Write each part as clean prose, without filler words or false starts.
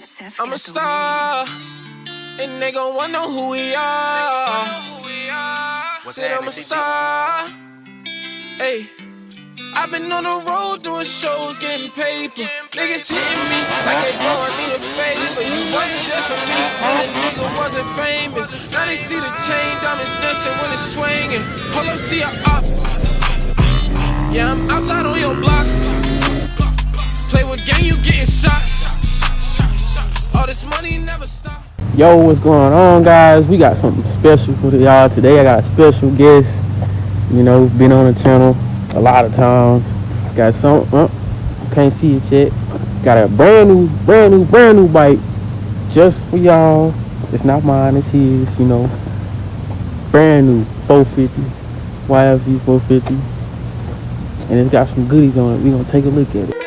I'm a star, and they gon' wanna know who we are. Said I'm a star, ayy. I've been on the road doing shows, getting paper. Niggas hitting me like they blowing me a favor. You wasn't there for me when the nigga wasn't famous. Now they see the chain diamonds dancing when it's swinging. Pull up, see a up. Yeah, I'm outside on your block. Play with gang, you getting shots. All this money never stop. Yo, what's going on, guys? We got something special for y'all today. I got a special guest. You know, been on the channel a lot of times. Got some, can't see it yet. Got a brand new bike just for y'all. It's not mine, it's his, you know. Brand new 450, YFZ 450. And it's got some goodies on it. We gonna take a look at it.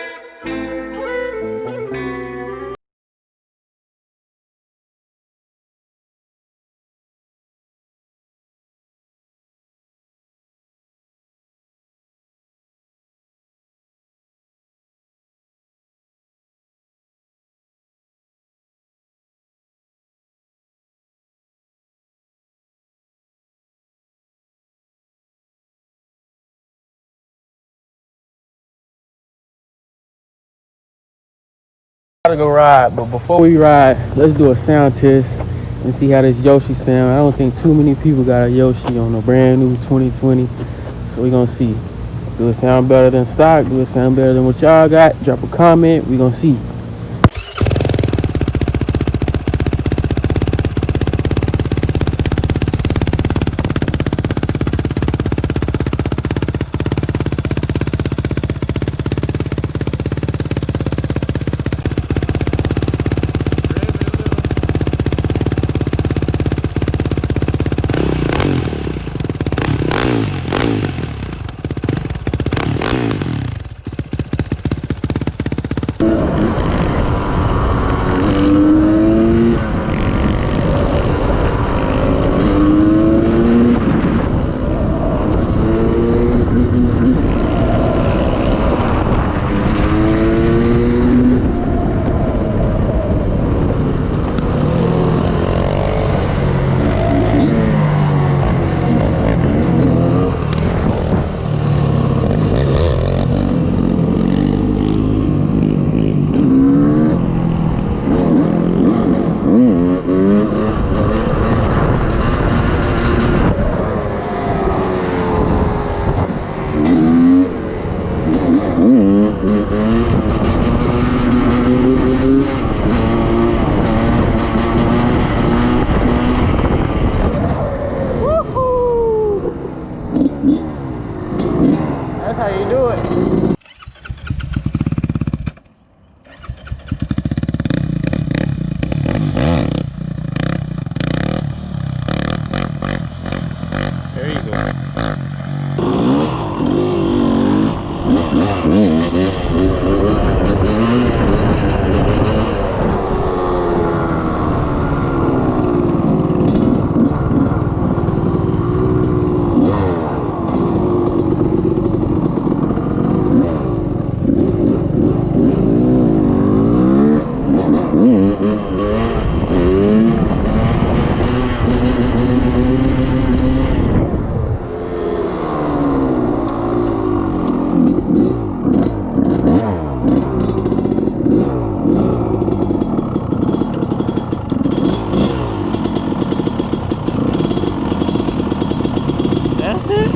Gotta go ride, but before we ride, let's do a sound test and see how this Yoshi sound. I don't think too many people got a Yoshi on a brand new 2020, so we gonna see. Do it sound better than stock? Do it sound better than what y'all got? Drop a comment. We gonna see. That's how you do it. There you go. That's it?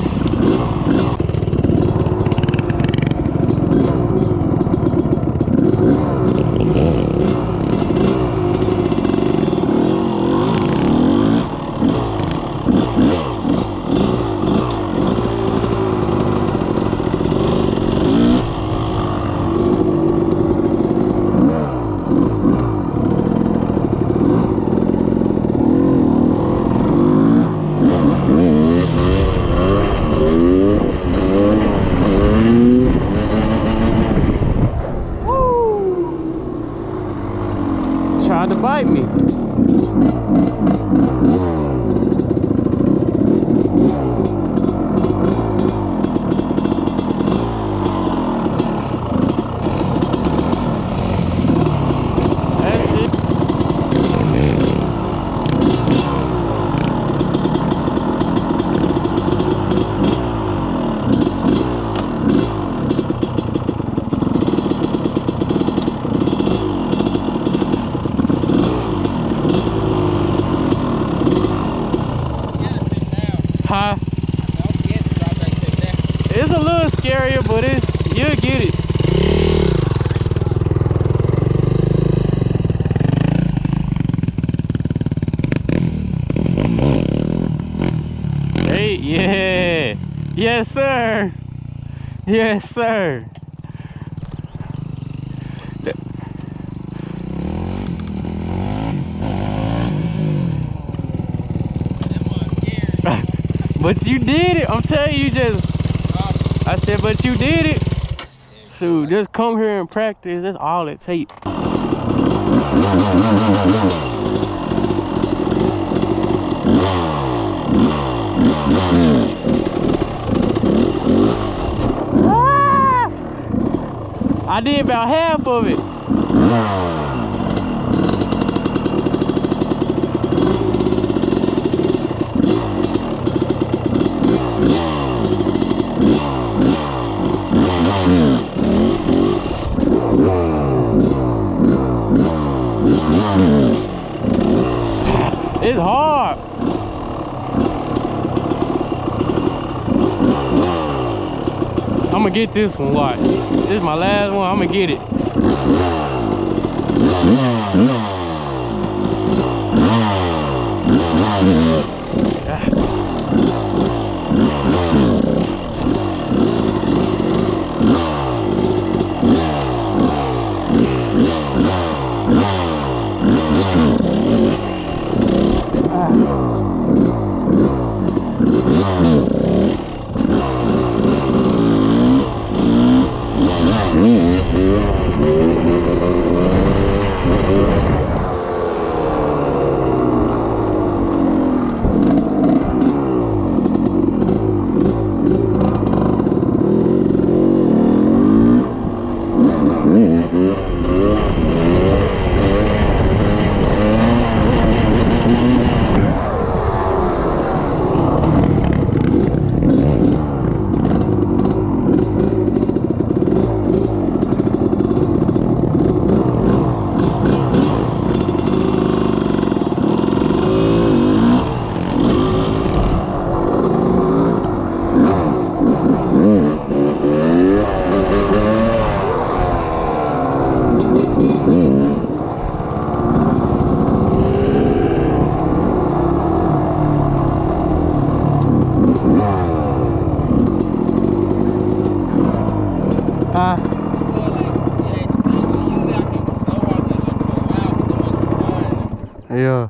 Tried to bite me. That's it. little scarier, but you'll get it. Hey, yeah. Yes, sir. Yes, sir. But you did it. I'm telling you, I said, but you did it. Shoot, just come here and practice. That's all it takes. I did about half of it. It's hard. I'm gonna get this one, watch. This is my last one, I'm gonna get it. Yeah.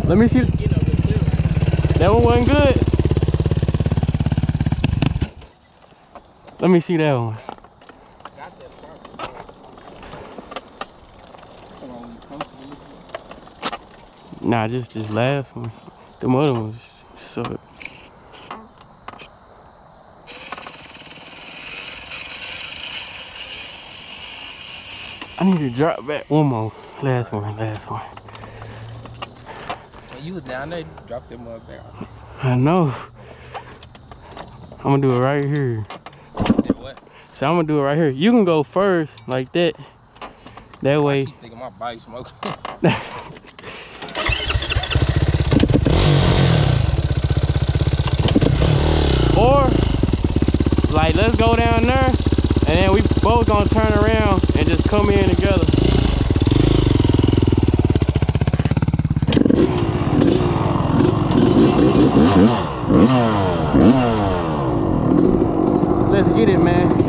Let me see. That one wasn't good. Let me see that one. Nah, just this last one. The other ones suck. I need to drop back one more. Last one. You was down there, you dropped that mug back. I know. I'm gonna do it right here. What? So I'm gonna do it right here. You can go first, like that. That way. I keep thinking my bike smoke. Or, like, let's go down there, and then we both gonna turn around and just come in together. Let's get it, man.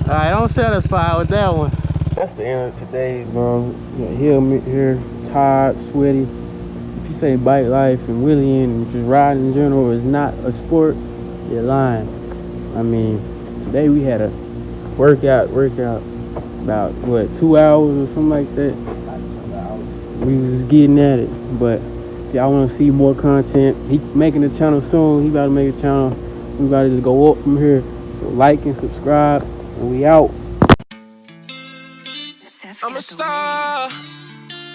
Alright, don't satisfy with that one. That's the end of today's, bro. Here, tired, sweaty. If you say bike life and wheeling and just riding in general is not a sport, you're lying. I mean, today we had a workout about what, 2 hours or something like that. We was getting at it, but if y'all want to see more content, he making a channel soon. He about to make a channel. We about to just go up from here. So like and subscribe, and we out. I'm a star,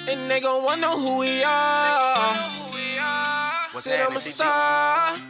and they gon' wanna know who we are. Said I'm a star.